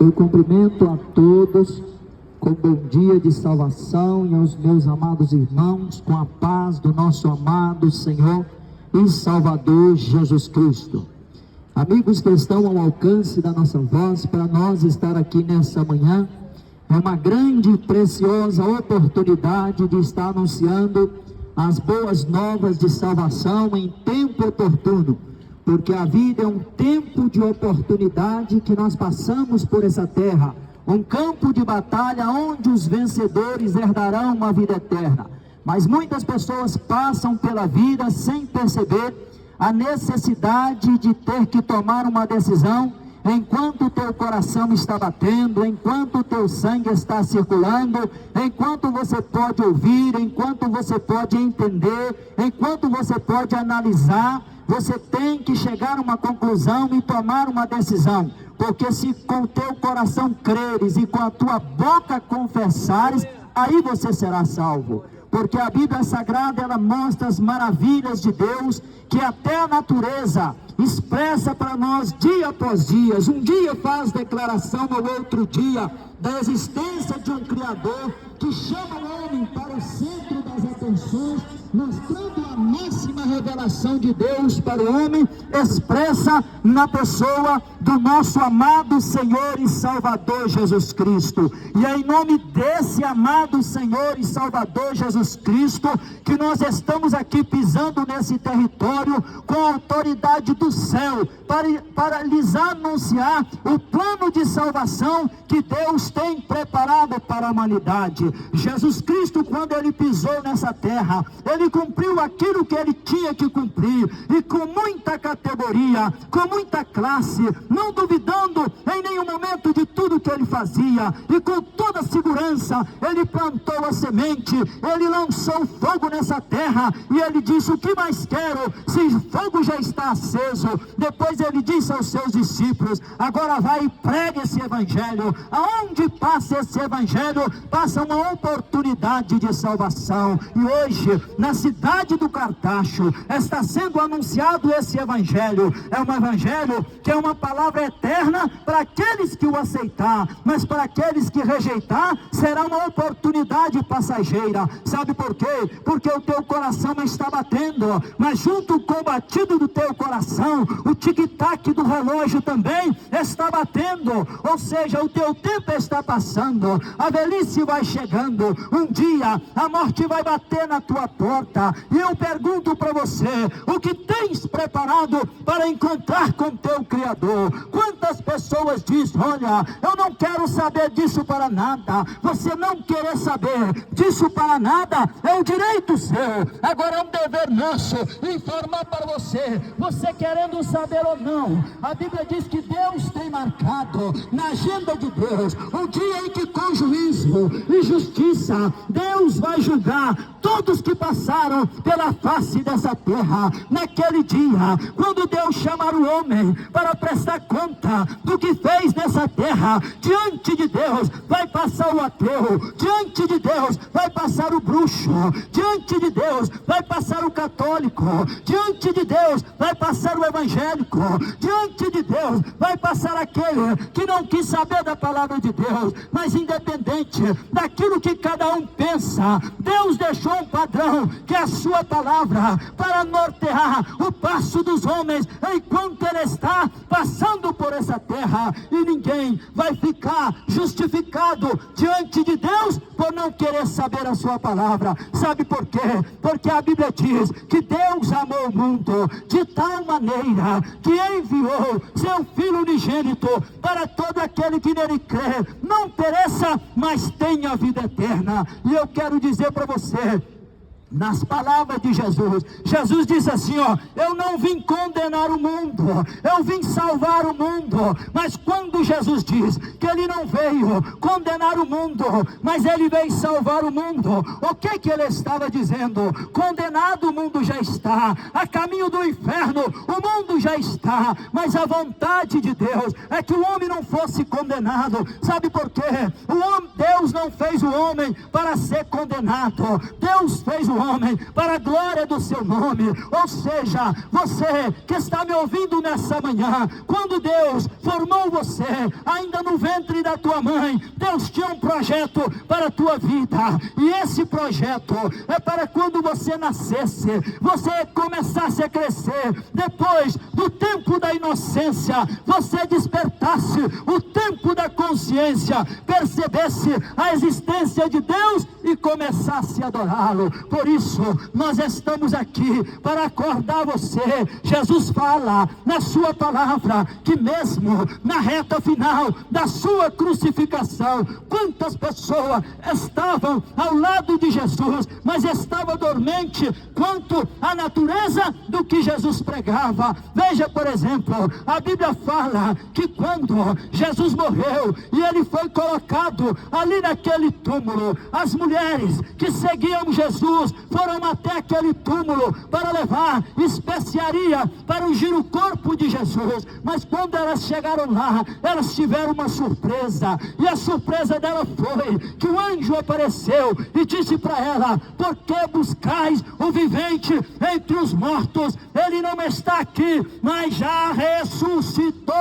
Eu cumprimento a todos com bom dia de salvação e aos meus amados irmãos com a paz do nosso amado Senhor e Salvador Jesus Cristo. Amigos que estão ao alcance da nossa voz, para nós estar aqui nessa manhã, é uma grande e preciosa oportunidade de estar anunciando as boas novas de salvação em tempo oportuno, porque a vida é um tempo de oportunidade que nós passamos por essa terra, um campo de batalha onde os vencedores herdarão uma vida eterna. Mas muitas pessoas passam pela vida sem perceber a necessidade de ter que tomar uma decisão enquanto o teu coração está batendo, enquanto o teu sangue está circulando, enquanto você pode ouvir, enquanto você pode entender, enquanto você pode analisar. Você tem que chegar a uma conclusão e tomar uma decisão, porque se com o teu coração creres e com a tua boca confessares, aí você será salvo. Porque a Bíblia Sagrada, ela mostra as maravilhas de Deus, que até a natureza expressa para nós dia após dia. Um dia faz declaração ao outro dia da existência de um Criador que chama o homem para o centro das atenções, mostrando a máxima revelação de Deus para o homem, expressa na pessoa do nosso amado Senhor e Salvador Jesus Cristo. E é em nome desse amado Senhor e Salvador Jesus Cristo que nós estamos aqui pisando nesse território com a autoridade do céu para lhes anunciar o plano de salvação que Deus tem preparado para a humanidade. Jesus Cristo, quando ele pisou nessa terra, ele cumpriu aquilo que ele tinha que cumprir, e com muita categoria, com muita classe, não duvidando em nenhum momento de tudo que ele fazia, e com toda segurança, ele plantou a semente, ele lançou fogo nessa terra, e ele disse: o que mais quero, se o fogo já está aceso? Depois ele disse aos seus discípulos: agora vai e pregue esse evangelho. Aonde passa esse evangelho, passa uma oportunidade de salvação. E hoje, na cidade do Cartacho, está sendo anunciado esse evangelho. É um evangelho que é uma palavra eterna para aqueles que o aceitar, mas para aqueles que rejeitar, será uma oportunidade passageira. Sabe por quê? Porque o teu coração está batendo, mas junto com o batido do teu coração, o tic-tac do relógio também está batendo. Ou seja, o teu tempo está passando, a velhice vai chegando, um dia a morte vai bater na tua porta. E eu pergunto para você: o que tens preparado para encontrar com teu Criador? Quantas pessoas dizem: olha, eu não quero saber disso para nada. Você não querer saber disso para nada é um direito seu. Agora é um dever nosso informar para você, você querendo saber ou não. A Bíblia diz que Deus tem marcado na agenda de Deus um dia em que, com juízo e justiça, Deus vai julgar todos que passaram pela face dessa terra. Naquele dia, quando Deus chamar o homem para prestar conta do que fez nessa terra, diante de Deus vai passar o ateu, diante de Deus vai passar o bruxo, diante de Deus vai passar o católico, diante de Deus vai passar o evangélico, diante de Deus vai passar aquele que não quis saber da palavra de Deus. Mas independente daquilo que cada um pensa, Deus deixou um padrão, que é a sua palavra, para nortear o passo dos homens enquanto ele está passando por essa terra. E ninguém vai ficar justificado diante de Deus por não querer saber a sua palavra. Sabe por quê? Porque a Bíblia diz que Deus amou o mundo de tal maneira que enviou seu Filho unigênito para todo aquele que nele crê não pereça, mas tenha vida eterna. E eu quero dizer para você, nas palavras de Jesus, Jesus disse assim: ó, eu não vim condenar o mundo, eu vim salvar o mundo. Mas quando Jesus diz que ele não veio condenar o mundo, mas ele veio salvar o mundo, o que que ele estava dizendo? Condenado o mundo já está, a caminho do inferno o mundo já está, mas a vontade de Deus é que o homem não fosse condenado. Sabe por quê? Deus não fez o homem para ser condenado, Deus fez o homem para a glória do seu nome. Ou seja, você que está me ouvindo nessa manhã, quando Deus formou você ainda no ventre ventre da tua mãe, Deus tinha um projeto para a tua vida, e esse projeto é para quando você nascesse, você começasse a crescer, depois do tempo da inocência, você despertasse o tempo da consciência, percebesse a existência de Deus e começasse a adorá-lo. Por isso nós estamos aqui para acordar você. Jesus fala na sua palavra que mesmo na reta final da sua crucificação, quantas pessoas estavam ao lado de Jesus, mas estava dormente quanto à natureza do que Jesus pregava. Veja, por exemplo, a Bíblia fala que quando Jesus morreu e ele foi colocado ali naquele túmulo, as mulheres que seguiam Jesus foram até aquele túmulo para levar especiaria para ungir o corpo de Jesus, mas quando elas chegaram lá, elas tiveram uma surpresa, e a surpresa dela foi que o anjo apareceu e disse para ela: por que buscais o vivente entre os mortos? Ele não está aqui, mas já ressuscitou.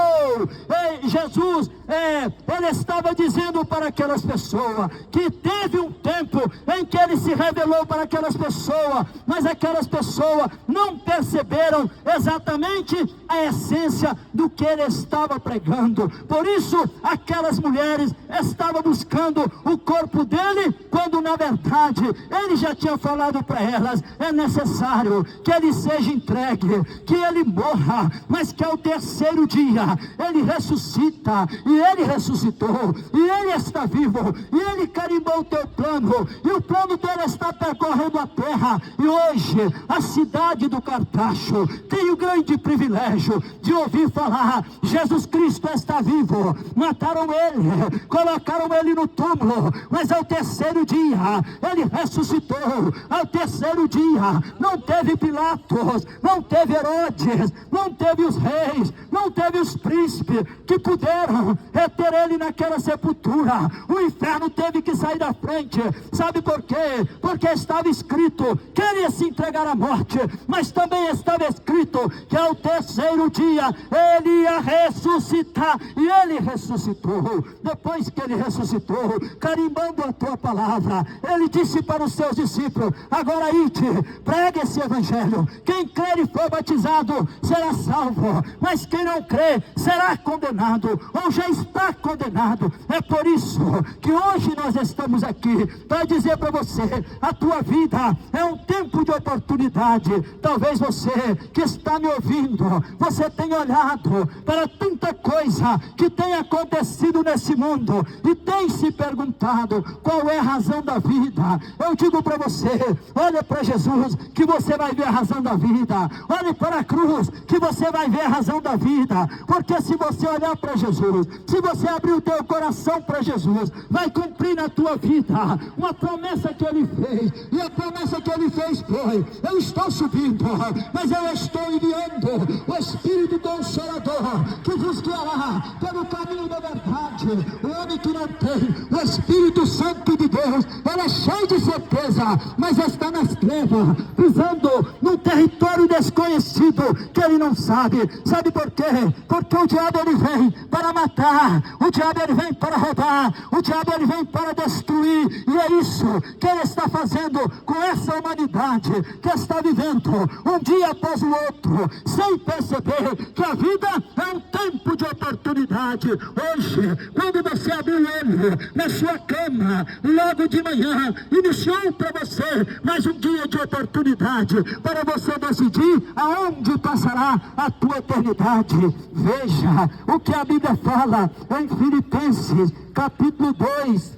Jesus, ele estava dizendo para aquelas pessoas que teve um tempo em que ele se revelou para aquelas pessoas, mas aquelas pessoas não perceberam exatamente a essência do que ele estava pregando. Por isso aquelas mulheres estavam buscando o corpo dele, quando na verdade ele já tinha falado para elas: é necessário que ele seja entregue, que ele morra, mas que ao terceiro dia ele ressuscita. E ele ressuscitou, e ele está vivo, e ele carimbou o teu plano, e o plano dele está percorrendo a terra. E hoje a cidade do Cartacho tem o grande privilégio de ouvir falar: Jesus Cristo está vivo. Mataram ele, colocaram ele no túmulo, mas ao terceiro dia ele ressuscitou. Ao terceiro dia não teve Pilatos, não teve Herodes, não teve os reis, não teve os príncipes que puderam reter ele naquela sepultura. O inferno teve que sair da frente. Sabe por quê? Porque estava escrito que ele ia se entregar à morte, mas também estava escrito que ao terceiro dia ele ia ressuscitar, e ele ressuscitou. Depois que ele ressuscitou, carimbando a tua palavra, ele disse para os seus discípulos: agora ide, pregue esse evangelho. Quem crer e for batizado será salvo, mas quem não crer será condenado, ou já está condenado. É por isso que hoje nós estamos aqui para dizer para você: a tua vida é um tempo de oportunidade. Talvez você que está me ouvindo, você tenha olhado para tanta coisa que tem acontecido nesse mundo e tem se perguntado qual é a razão da vida. Eu digo para você: olha para Jesus que você vai ver a razão da vida. Olhe para a cruz que você vai ver a razão da vida. Porque se você olhar para Jesus, se você abrir o teu coração para Jesus, vai cumprir na tua vida uma promessa que ele fez. E a promessa que ele fez foi: eu estou subindo, mas eu estou enviando o Espírito Consolador, que vos guiará pelo caminho da verdade. O homem que não tem o Espírito Santo de Deus, ele é cheio de certeza, mas está nas trevas, pisando num território desconhecido que ele não sabe. Sabe por quê? Porque o diabo ele vem para matar, o diabo ele vem para roubar, o diabo ele vem para destruir. E é isso que ele está fazendo com essa humanidade que está vivendo um dia após o outro, sem perceber que a vida é um tempo de oportunidade. Hoje, quando você abriu o olho na sua cama, logo de manhã, iniciou para você mais um dia de oportunidade para você decidir aonde passará a tua eternidade. Veja o que a Bíblia fala em Filipenses capítulo 2,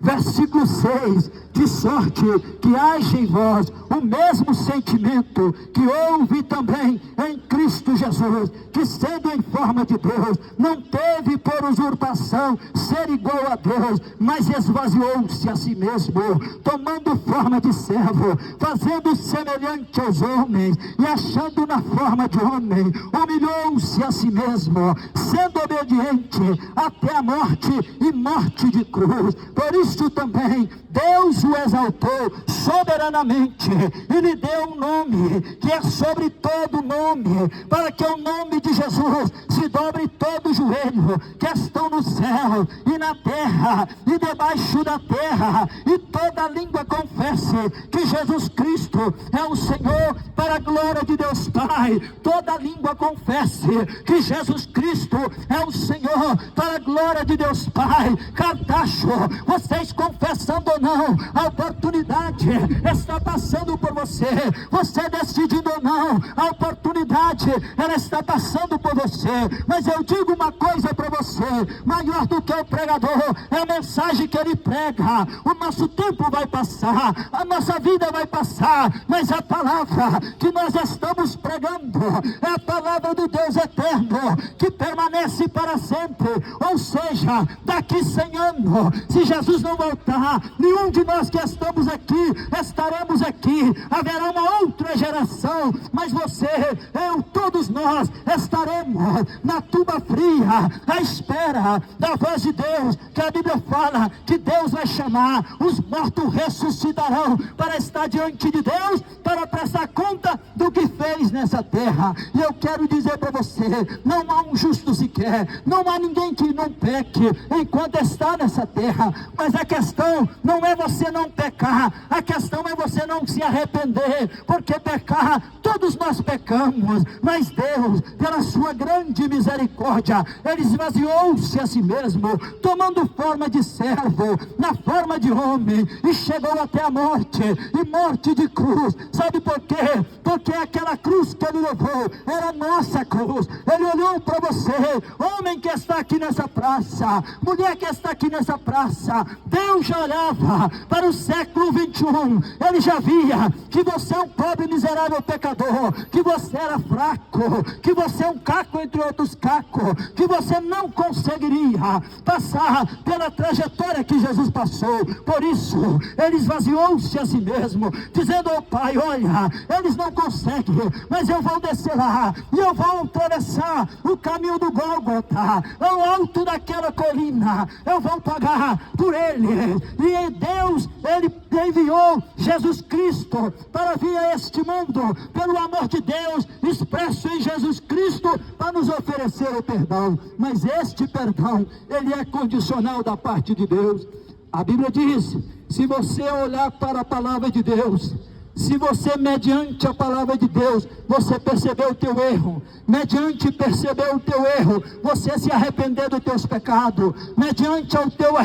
versículo 6, de sorte que haja em vós o mesmo sentimento que houve também em Cristo Jesus, que sendo em forma de Deus, não teve por usurpação ser igual a Deus, mas esvaziou-se a si mesmo, tomando forma de servo, fazendo semelhante aos homens, e achando na forma de homem, humilhou-se a si mesmo, sendo obediente até a morte, e morte de cruz. Por isso também Deus o exaltou soberanamente e lhe deu um nome que é sobre todo nome, para que o nome de Jesus se dobre todo o joelho que estão no céu e na terra e debaixo da terra, e toda língua confesse que Jesus Cristo é o Senhor, para a glória de Deus Pai. Toda língua confesse que Jesus Cristo é o Senhor, para a glória de Deus Pai. Cartacho, vocês confessando ou não, a oportunidade está passando por você. Você decidindo ou não, a oportunidade ela está passando por você. Mas eu digo uma coisa para você: maior do que o pregador é a mensagem que ele prega. O nosso tempo vai passar, a nossa vida vai passar, mas a palavra que nós estamos pregando é a palavra do Deus eterno, que permanece para sempre. Ou seja, daqui 100 anos, se Jesus não voltar, nenhum de nós que estamos aqui estaremos aqui. Haverá uma outra geração, mas você, eu, todos nós estaremos na tumba fria, à espera da voz de Deus, que a Bíblia fala que Deus vai chamar, os mortos ressuscitarão para estar diante de Deus, para prestar conta do que fez nessa terra. E eu quero dizer para você: não há um justo sequer, não há ninguém que não peque enquanto está nessa terra. Mas a questão não é você não pecar, a questão é você não se arrepender, porque pecar, todos nós pecamos, mas Deus, pela sua grande misericórdia, ele esvaziou-se a si mesmo, tomando forma de servo, na forma de homem, e chegou até a morte, e morte de cruz. Sabe por quê? Porque aquela cruz que ele levou era a nossa cruz. Ele olhou para você, homem que está aqui nessa praça, mulher que está aqui nessa praça. Deus já olhava para o século 21, ele já via que você é um pobre miserável pecador, que você era fraco, que você é um caco entre outros cacos, que você não conseguiria passar pela trajetória que Jesus passou. Por isso ele esvaziou-se a si mesmo, dizendo ao Pai: olha, eles não conseguem, mas eu vou descer lá, e eu vou atravessar o caminho do Gólgota, ao alto daquela colina, eu vou pagar por eles. E Deus, ele enviou Jesus Cristo para vir a este mundo, pelo amor de Deus expresso em Jesus Cristo, para nos oferecer o perdão. Mas este perdão, ele é condicional da parte de Deus. A Bíblia diz: se você olhar para a palavra de Deus, se você, mediante a palavra de Deus, você percebeu o teu erro, mediante perceber o teu erro, você se arrepender dos teus pecados, mediante ao teu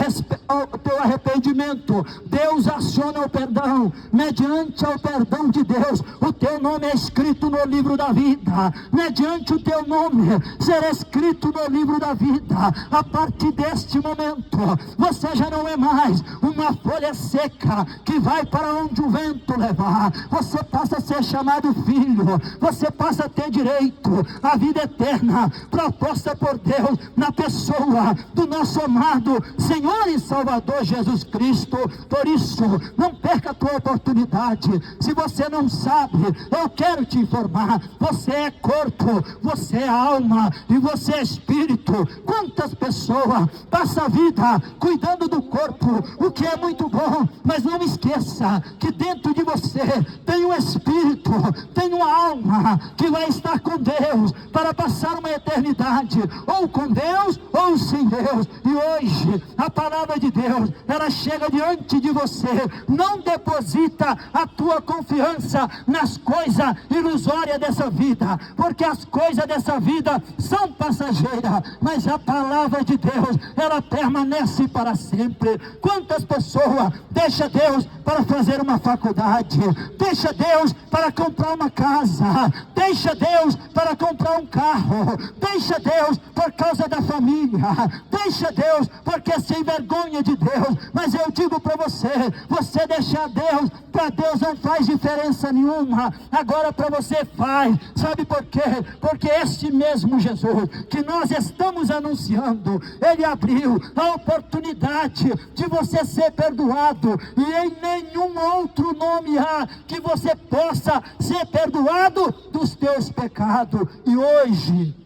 arrependimento, Deus aciona o perdão. Mediante ao perdão de Deus, o teu nome é escrito no livro da vida. Mediante o teu nome será escrito no livro da vida. A partir deste momento, você já não é mais uma folha seca que vai para onde o vento levar. Você passa a ser chamado filho, você passa a ter direito à vida eterna, proposta por Deus na pessoa do nosso amado Senhor e Salvador Jesus Cristo. Por isso, não perca a tua oportunidade. Se você não sabe, eu quero te informar: você é corpo, você é alma e você é espírito. Quantas pessoas passam a vida cuidando do corpo, o que é muito bom, mas não esqueça que dentro de você tem um espírito, tem uma alma que vai estar com Deus para passar uma eternidade, ou com Deus ou sem Deus. E hoje a palavra de Deus, ela chega diante de você. Não deposita a tua confiança nas coisas ilusórias dessa vida, porque as coisas dessa vida são passageiras, mas a palavra de Deus, ela permanece para sempre. Quantas pessoas deixam Deus para fazer uma faculdade, deixa Deus para comprar uma casa, deixa Deus para comprar um carro, deixa Deus por causa da família, deixa Deus porque se envergonha de Deus. Mas eu digo para você, você deixar Deus, para Deus não faz diferença nenhuma. Agora para você faz. Sabe por quê? Porque este mesmo Jesus que nós estamos anunciando, ele abriu a oportunidade de você ser perdoado, e em nenhum outro nome há que você possa ser perdoado dos teus pecados. E hoje,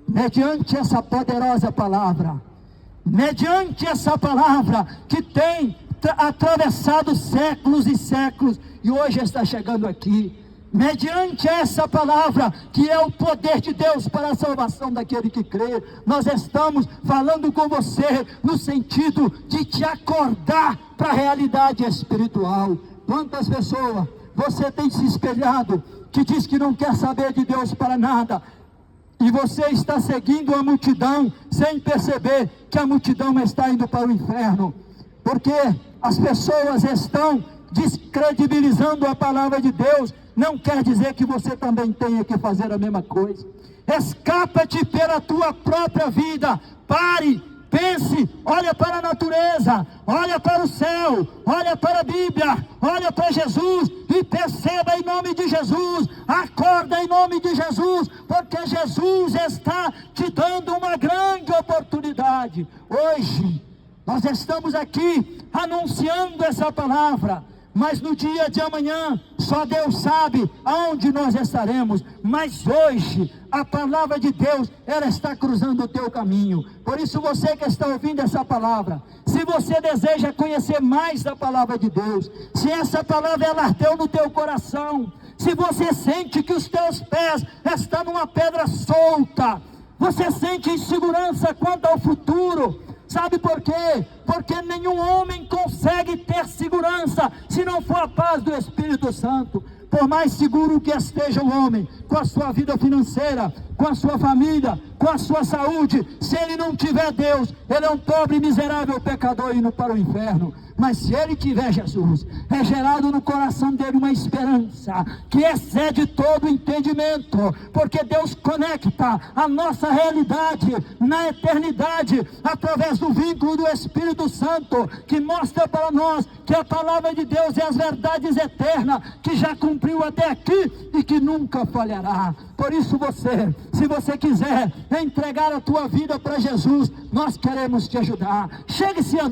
mediante essa poderosa palavra, mediante essa palavra que tem atravessado séculos e séculos, e hoje está chegando aqui, mediante essa palavra, que é o poder de Deus para a salvação daquele que crê. Nós estamos falando com você, no sentido de te acordar para a realidade espiritual. Quantas pessoas você tem se espelhado, que diz que não quer saber de Deus para nada, e você está seguindo a multidão, sem perceber que a multidão está indo para o inferno, porque as pessoas estão descredibilizando a palavra de Deus. Não quer dizer que você também tenha que fazer a mesma coisa. Escapa-te pela tua própria vida, pare, pense, olha para a natureza, olha para o céu, olha para a Bíblia, olha para Jesus e perceba em nome de Jesus, acorda em nome de Jesus, porque Jesus está te dando uma grande oportunidade. Hoje, nós estamos aqui anunciando essa palavra, mas no dia de amanhã, só Deus sabe aonde nós estaremos. Mas hoje, a palavra de Deus, ela está cruzando o teu caminho. Por isso, você que está ouvindo essa palavra, se você deseja conhecer mais da palavra de Deus, se essa palavra ela ardeu no teu coração, se você sente que os teus pés estão numa pedra solta, você sente insegurança quanto ao futuro, sabe por quê? Porque nenhum homem consegue ter segurança se não for a paz do Espírito Santo. Por mais seguro que esteja o homem, com a sua vida financeira, com a sua família, com a sua saúde, se ele não tiver Deus, ele é um pobre, miserável pecador indo para o inferno. Mas se ele tiver Jesus, é gerado no coração dele uma esperança que excede todo o entendimento, porque Deus conecta a nossa realidade na eternidade, através do vínculo do Espírito Santo, que mostra para nós que a palavra de Deus é as verdades eternas, que já cumpriu até aqui e que nunca falhará. Por isso você, se você quiser entregar a tua vida para Jesus, nós queremos te ajudar. Chegue-se a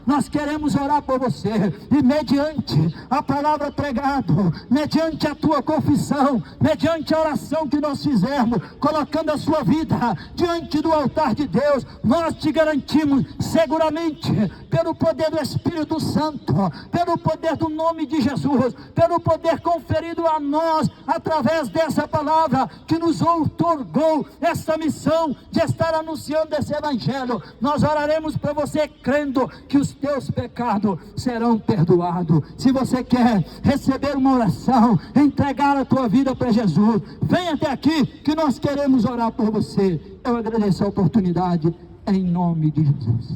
nós queremos orar por você, e mediante a palavra pregada, mediante a tua confissão, mediante a oração que nós fizermos, colocando a sua vida diante do altar de Deus, nós te garantimos seguramente, pelo poder do Espírito Santo, pelo poder do nome de Jesus, pelo poder conferido a nós através dessa palavra que nos outorgou essa missão de estar anunciando esse evangelho. Nós oraremos para você crendo que os teus pecados serão perdoados. Se você quer receber uma oração, entregar a tua vida para Jesus, vem até aqui que nós queremos orar por você. Eu agradeço a oportunidade em nome de Jesus.